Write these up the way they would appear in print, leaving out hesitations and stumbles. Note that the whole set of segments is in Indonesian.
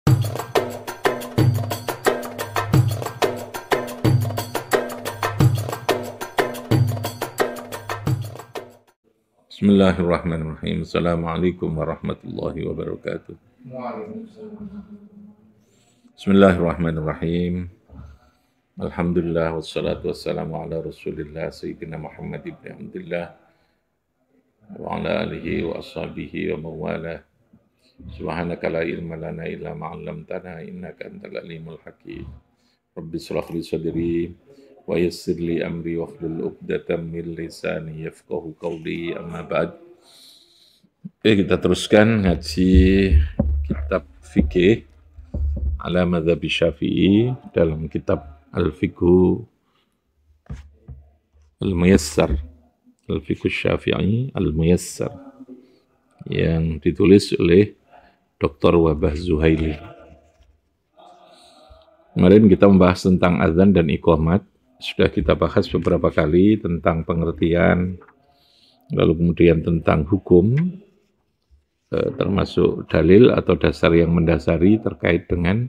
Bismillahirrahmanirrahim. Assalamualaikum warahmatullahi wabarakatuh. Bismillahirrahmanirrahim. Alhamdulillah wassalatu wassalamu ala Rasulillah sayyidina Muhammad ibn Abdullah wa ala alihi wa ashabihi wa mawala. Subhanaka la ilma lana illa ma 'allamtana innaka antal alimul hakim. Rabbi shrah li sadri wa yassir li amri wahlul 'uqdatam min lisani yafqahu qawli, amma ba'd. Oke, kita teruskan ngaji kitab fikih ala madzhab Syafi'i dalam kitab Al-Fiqhu Al-Muyassar, Al-Fiqhu Syafi'i Al-Muyassar, yang ditulis oleh Dr. Wabah Zuhaili. Kemarin kita membahas tentang azan dan iqamat. Sudah kita bahas beberapa kali tentang pengertian, lalu kemudian tentang hukum, termasuk dalil atau dasar yang mendasari terkait dengan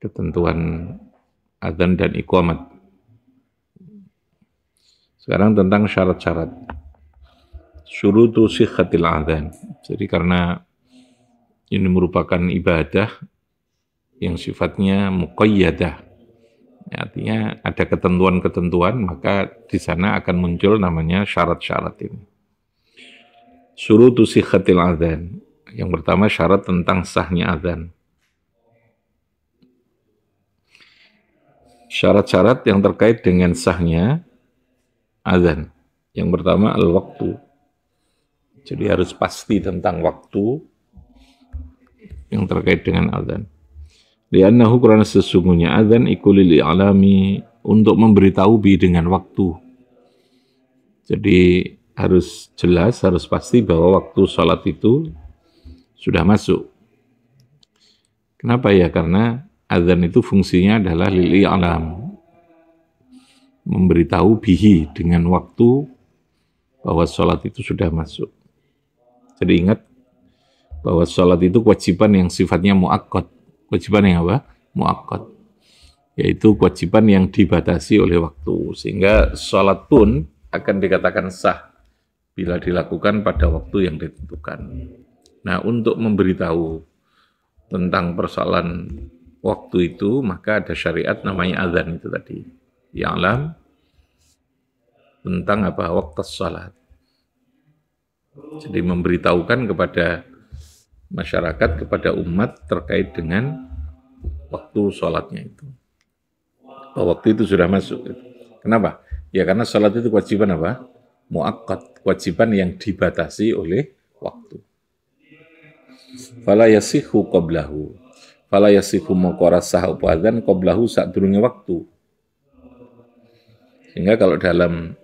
ketentuan azan dan iqamat. Sekarang tentang syarat-syarat. Syurutu sihhatil azan. Jadi karena ini merupakan ibadah yang sifatnya muqayyadah, artinya ada ketentuan-ketentuan, maka di sana akan muncul namanya syarat-syarat ini. Syurutu sihhatil adzan. Yang pertama syarat tentang sahnya adzan. Syarat-syarat yang terkait dengan sahnya adzan. Yang pertama al-waktu. Jadi harus pasti tentang waktu yang terkait dengan adzan. Li'annahu, karena sesungguhnya adzan iku lil i'lami, untuk memberitahu bi dengan waktu. Jadi harus jelas, harus pasti bahwa waktu sholat itu sudah masuk. Kenapa ya? Karena adzan itu fungsinya adalah lil i'lam, memberitahu bihi dengan waktu bahwa sholat itu sudah masuk. Jadi ingat bahwa sholat itu kewajiban yang sifatnya muakkad. Kewajiban yang apa? Muakkad. Yaitu kewajiban yang dibatasi oleh waktu. Sehingga sholat pun akan dikatakan sah bila dilakukan pada waktu yang ditentukan. Nah, untuk memberitahu tentang persoalan waktu itu, maka ada syariat namanya azan itu tadi. Ya'lam tentang apa? Waktu sholat. Jadi memberitahukan kepada masyarakat, kepada umat terkait dengan waktu sholatnya itu. Bahwa waktu itu sudah masuk. Kenapa? Ya karena sholat itu kewajiban apa? Muakkad, kewajiban yang dibatasi oleh waktu. Fala yasihu qablahu. Fala yasihu maqara sah apa adzan qablahu sadurunge waktu. Sehingga kalau dalam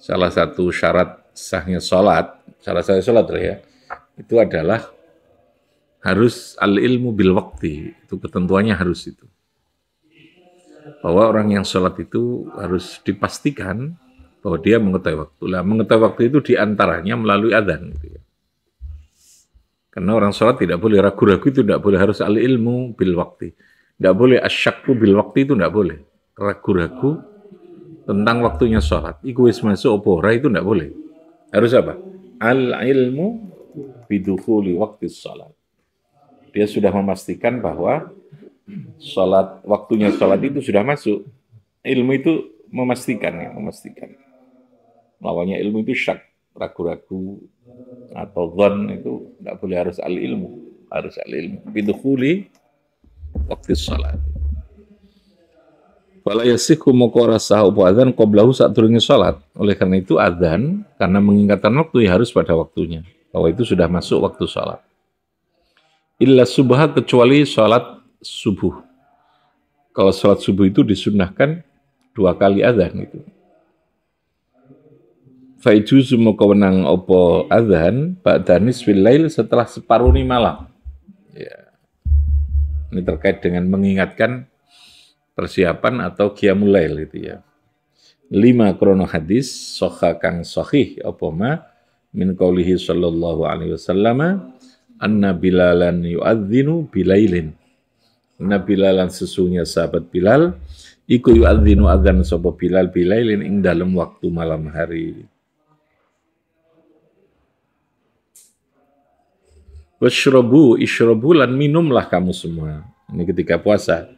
salah satu syarat sahnya sholat, salah satu sholat ya, itu adalah harus al-ilmu bil waqti, itu ketentuannya harus itu. Bahwa orang yang sholat itu harus dipastikan bahwa dia mengetahui waktu. Lah, mengetahui waktu itu diantaranya melalui adzan. Gitu ya. Karena orang sholat tidak boleh ragu-ragu, itu tidak boleh, harus al-ilmu bil waqti. Tidak boleh asyakku bil waqti, itu tidak boleh. Ragu-ragu tentang waktunya sholat. Iku wis masuk apa ora, itu tidak boleh. Harus apa? Al-ilmu bidukhuli waqti sholat. Dia sudah memastikan bahwa waktunya sholat itu sudah masuk. Ilmu itu memastikan ya, memastikan. Lawannya ilmu itu syak, ragu-ragu atau dzan, itu tidak boleh, harus al-ilmu, harus al-ilmu bidukhuli waqti sholat. Wala yasihu maqara sahu adzan qablahu sadurunge sholat. Oleh karena itu adzan, karena mengingatkan waktu ya harus pada waktunya, bahwa itu sudah masuk waktu sholat. Illa subhat, kecuali sholat subuh. Kalau sholat subuh itu disunnahkan 2 kali adzan itu. Faijuzu makawenang opo adzan ba'da nisfil lail, setelah separuh malam. Ya. Ini terkait dengan mengingatkan persiapan atau qiyamul lail itu ya. 5 krono hadis sahha kang sahih apa ma min qaulihi sallallahu alaihi wasallam anna Bilalan yu'adzinu bilailin. Anna Bilalan sesungguhnya sahabat Bilal iku yu'adzinu adzan sapa Bilal bilailin ing dalam waktu malam hari. Washrabu ishrabu lan minumlah kamu semua. Ini ketika puasa.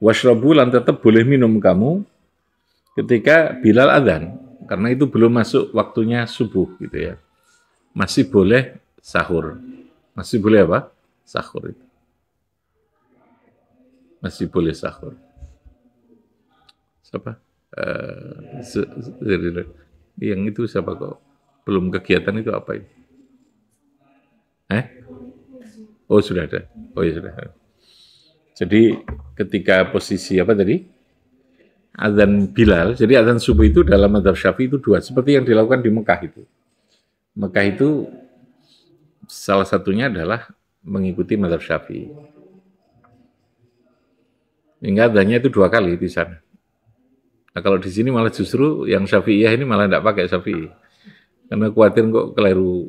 Washrabu lan tetap boleh minum kamu ketika Bilal adzan. Karena itu belum masuk waktunya subuh gitu ya. Masih boleh sahur. Masih boleh apa? Sahur itu. Masih boleh sahur. Siapa? Yang itu siapa kok? Belum kegiatan itu apa itu? Oh sudah ada. Oh ya sudah. Jadi ketika posisi apa tadi? Azan Bilal, jadi azan subuh itu dalam mazhab Syafi'i itu dua, seperti yang dilakukan di Mekah itu. Mekah itu salah satunya adalah mengikuti mazhab Syafi'i. Hingga azannya itu 2 kali di sana. Nah, kalau di sini malah justru yang Syafi'iyah ini malah tidak pakai Syafi'i. Karena khawatir kok keliru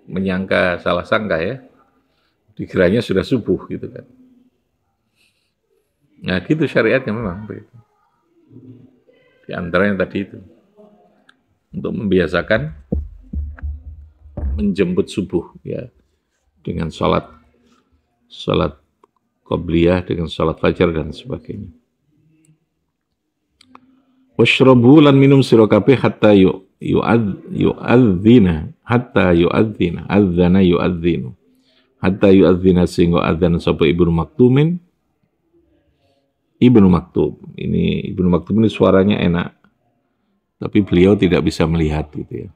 menyangka salah sangka ya. Dikiranya sudah subuh gitu kan. Nah gitu syariatnya memang begitu. Di antaranya tadi itu untuk membiasakan menjemput subuh ya dengan sholat qobliyah, dengan sholat fajar dan sebagainya. Washrabu lan minum sira kabeh hatta yu'adzina adzana yu'adzinu hatta yu'adzina sehingga adzan sapa Ibnu Maktum. Ini Ibnu Maktum ini suaranya enak, tapi beliau tidak bisa melihat gitu ya.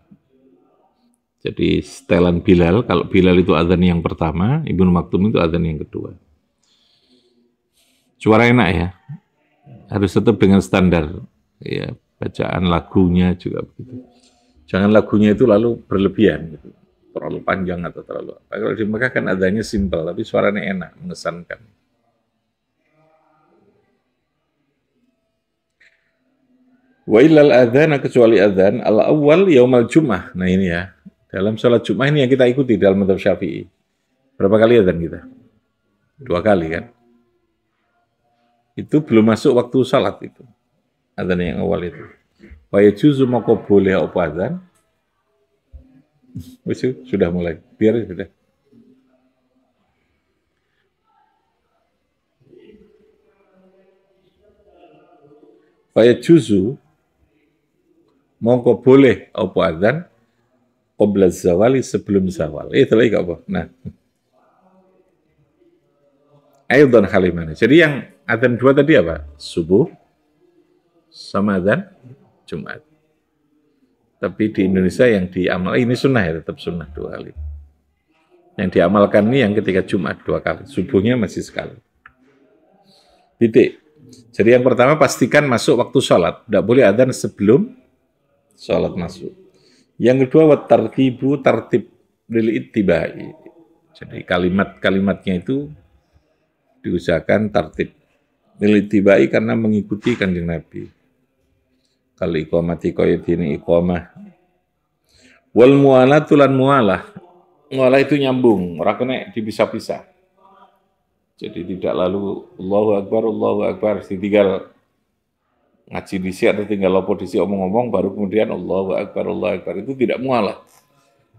Jadi setelan Bilal, kalau Bilal itu adzan yang pertama, Ibnu Maktum itu adzan yang kedua. Suara enak ya, harus tetap dengan standar ya, bacaan lagunya juga begitu. Jangan lagunya itu lalu berlebihan gitu, terlalu panjang atau terlalu apa. Kalau di Mekah kan adzannya simpel, tapi suaranya enak, mengesankan. Wa illal adzana kecuali adzan al awal yaumal jum'ah. Nah ini ya. Dalam salat Jumat ini yang kita ikuti dalam mazhab Syafi'i. Berapa kali adzan kita? 2 kali kan? Itu belum masuk waktu salat itu. Adzan yang awal itu. Wa yajuzu maka boleh apa adzan? Sudah mulai. Biar sudah. Wa yajuzu mongko boleh apa adzan qabla zawali sebelum zawal. Itu lagi apa? Nah. Aidan halimana. Jadi yang adzan 2 tadi apa? Subuh sama adzan Jumat. Tapi di Indonesia yang diamal ini sunnah ya, tetap sunnah 2 kali. Yang diamalkan ini yang ketika Jumat 2 kali. Subuhnya masih sekali. Titik. Jadi yang pertama pastikan masuk waktu sholat. Tidak boleh adzan sebelum sholat masuk. Yang kedua tartib lil ittibai. Jadi kalimat-kalimatnya itu diusahakan tertib lil ittibai karena mengikuti Kanjeng Nabi. Kal iqamati qayyidini iqamah. Wal mu'alatu lan mu'alah. Mu'alah itu nyambung, ora kena dipisah-pisah. Jadi tidak lalu Allahu Akbar, tinggal ngaji disi atau tinggal lopo disi omong-omong baru kemudian Allahu Akbar, itu tidak mualah.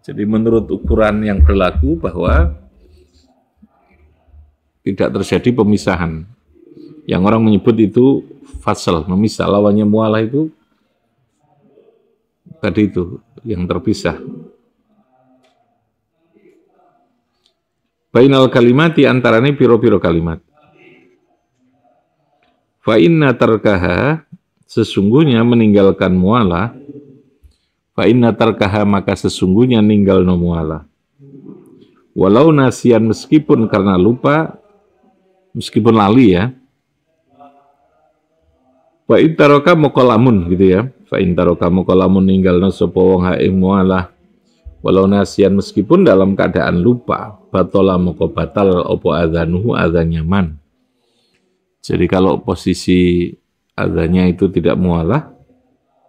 Jadi menurut ukuran yang berlaku bahwa tidak terjadi pemisahan. Yang orang menyebut itu fasal, memisah. Lawannya mualah itu tadi itu yang terpisah. Bainal kalimati antarane piro-piro kalimat. Fa inna tarkaha sesungguhnya meninggalkan mualah. Fa inna tarkaha maka sesungguhnya ninggalno mualah. Walau nasian meskipun karena lupa, meskipun lali ya. Fa intaroka mokolamun gitu ya. Fa intaroka mokolamun ninggalno sapa wong ha ing mualah. Walau nasian meskipun dalam keadaan lupa, batola moko batal opo adzanuhu adzannya man. Jadi kalau posisi adzannya itu tidak mualah,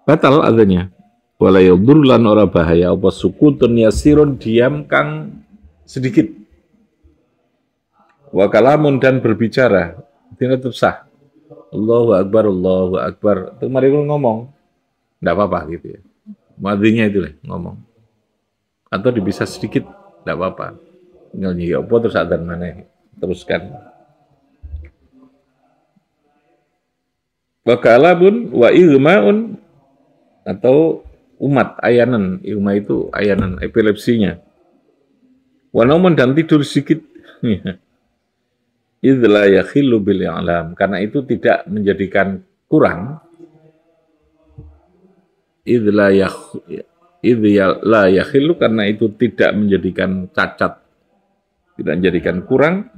batal adzannya. Wala yadur lan ora bahaya apa sukutun yasirun diam kang sedikit. Wa kalamun dan berbicara itu tetap sah. Allahu Akbar, Allahu Akbar. Itu mari ngomong, enggak apa-apa gitu ya. Muadzinnya itu lah ngomong. Atau dipisah sedikit, enggak apa-apa. Tinggal nyiap apa terus adzan mana teruskan. Wa kalabun wa ilmaun atau umat ayanan, ilma itu ayanan epilepsinya. Wa naumun dan tidur sedikit. Idzla yakhillu bil i'lam, karena itu tidak menjadikan kurang. Idzla yakhillu, karena itu tidak menjadikan cacat, tidak menjadikan kurang.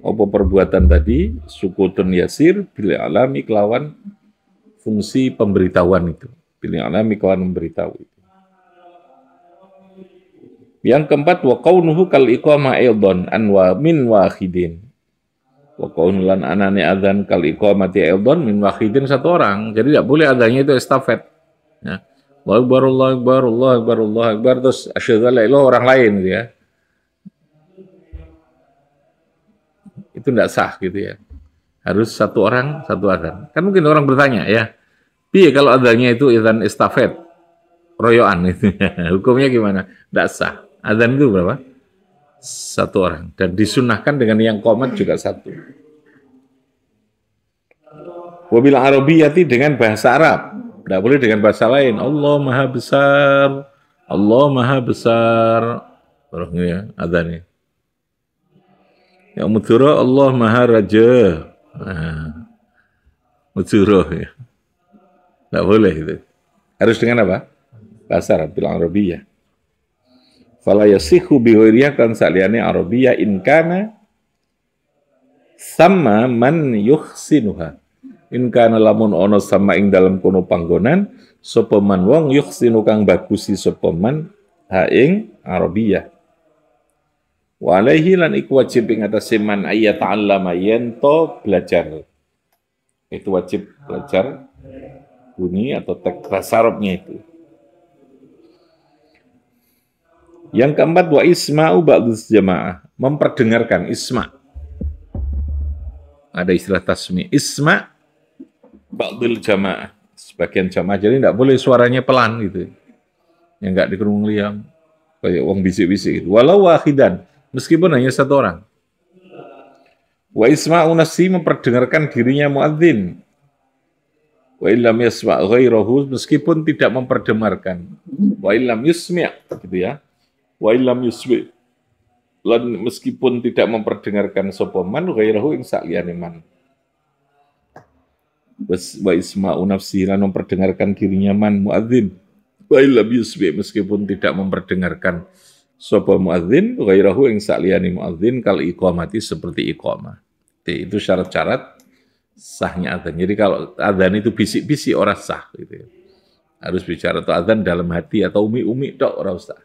Apa perbuatan tadi sukutun yasir bil i'lami kelawan fungsi pemberitahuan itu. Bil i'lami kelawan memberitahu itu. Yang keempat wa qaunuhu kal iqamah aidan an wa min wahidin. Wa qaunulan anane adzan kal iqamati aidan min wahidin, satu orang. Jadi tidak boleh adzannya itu estafet. Ya. Allahu Akbar, Allahu Akbar, Allahu Akbar, Allahu Akbar, terus asyhadu an la ilaha illallah orang lain gitu ya. Itu tidak sah gitu ya. Harus satu orang, satu adzan. Kan mungkin orang bertanya ya, piye kalau adzannya itu adzan estafet, royoan itu. Hukumnya gimana? Tidak sah. Adzan itu berapa? Satu orang. Dan disunahkan dengan yang qomat juga satu. Wabil Arabiyyati dengan bahasa Arab. Tidak boleh dengan bahasa lain. Allah Maha Besar. Allah Maha Besar. Terus ya, adzannya. Ya mudhura Allah Maha Raja. Mudhura ya. Tidak boleh itu. Harus dengan apa? Bahasa Arab, bil Arabiyyah. Fala yasihu biwiriyah kan saliyane Arabiyyah in kana sama man yuhsinuha. In kana lamun ono sama ing dalam kono panggonan sapa man wong yuhsinu kang bagusi sapa man ha ing Arabiyyah. Wa alaihi lan iku wajib ing atase man ayat ta'allama yen to belajar. Itu wajib belajar bunyi atau teks bahasa Arabnya itu. Yang keempat wa isma'u ba'dus jamaah, memperdengarkan isma'. Ada istilah tasmi' isma' ba'dul jamaah, sebagian jamaah. Jadi tidak boleh suaranya pelan gitu. Yang enggak dikerung liam kayak wong bisik-bisik gitu. Walau wahidan, meskipun hanya satu orang. Wa isma'u nafsi, memperdengarkan dirinya muadzin. Wa illam yasma' ghairahu, meskipun tidak memperdengarkan. Wa illam yusmi' gitu ya. Wa illam yusmi, lan meskipun tidak memperdengarkan sapa man ghairahu ing saliyane man. Wa isma'u nafsi, lan memperdengarkan dirinya man muadzin. Wa illam yusmi, meskipun tidak memperdengarkan sapa muadzin ghairahu ing saliyane muadzin kal iqamati, seperti iqamah. Itu syarat-syarat sahnya adzan. Jadi kalau adzan itu bisik-bisik ora sah gitu ya. Harus bicara atau adzan dalam hati atau umi-umi tok ora usah.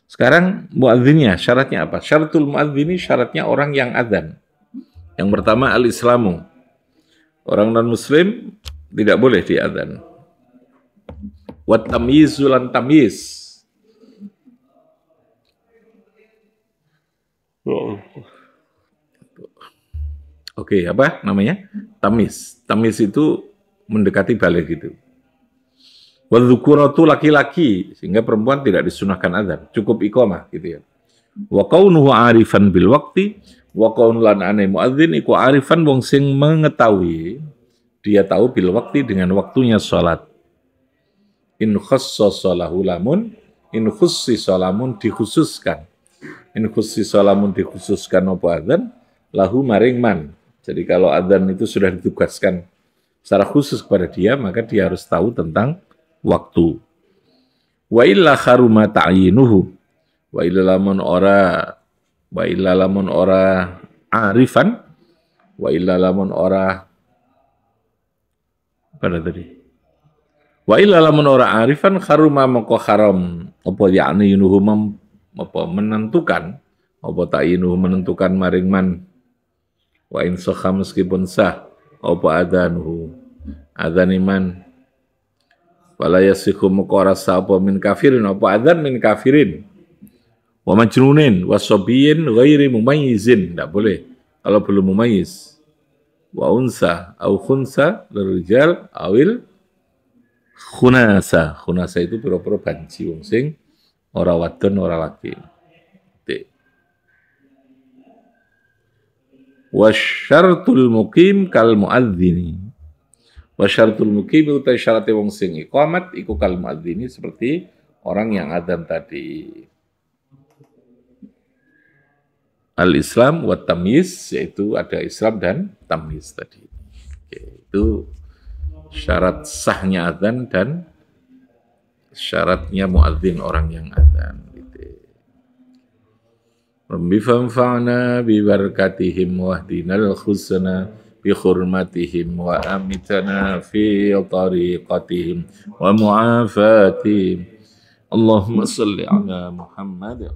Sekarang muadzinnya, syaratnya apa? Syaratul muadzini, syaratnya orang yang adzan. Yang pertama al-islamu. Orang non-muslim tidak boleh diadzan. Wa tamyizu lan tamyiz. Oke, apa namanya? Tamyiz. Tamyiz itu mendekati balik gitu. Wadzukuratu laki-laki, sehingga perempuan tidak disunahkan adzan, cukup iqamah gitu ya. Wa kaunuhu arifan bil waqti, wa kaunul ane muadzin iku arifan wong sing mengetahui, dia tahu bil waqti dengan waktunya salat. In khassasa lahu lamun, in khussisa lamun dikhususkan. In khussisa lamun dikhususkan apa adzan lahu maring man. Jadi kalau adzan itu sudah ditugaskan secara khusus kepada dia, maka dia harus tahu tentang waktu. Wa illa kharuma ta'yinuhu. Wa illa lamun ora arifan. Wa illa lamun ora pada tadi. Wa illa lamun ora arifan kharuma moko haram apa ya'ninuhu apa menentukan apa ta'yinuhu menentukan maring man. Wa in sahha meskipun sah apa adzanuhu adzan iman Wala yasihu muqara sapa min kafirin apa adzan min kafirin. Wa majnunin wa sabiyin ghairi mumayyizin, enggak boleh kalau belum mumayyiz. Wa unsa au khunsa lirijal awil khunasa. Khunasa itu pira-pira banci wong sing ora wadon ora laki. Wa syartul muqim kal muadzini. Wa syaratul muqim utai syarat wong sing iqamat iku kal muadzini seperti orang yang adzan tadi. Al-Islam wa tamyiz, yaitu ada Islam dan tamyiz tadi. Oke, itu syarat sahnya adzan dan syaratnya muadzin orang yang adzan. Rabbi fanfa'na bi barakatihim wahdinal khusna bi hurmatihim wa amitana fi tariqatihim wa mu'afatihim. Allahumma salli ala Muhammad.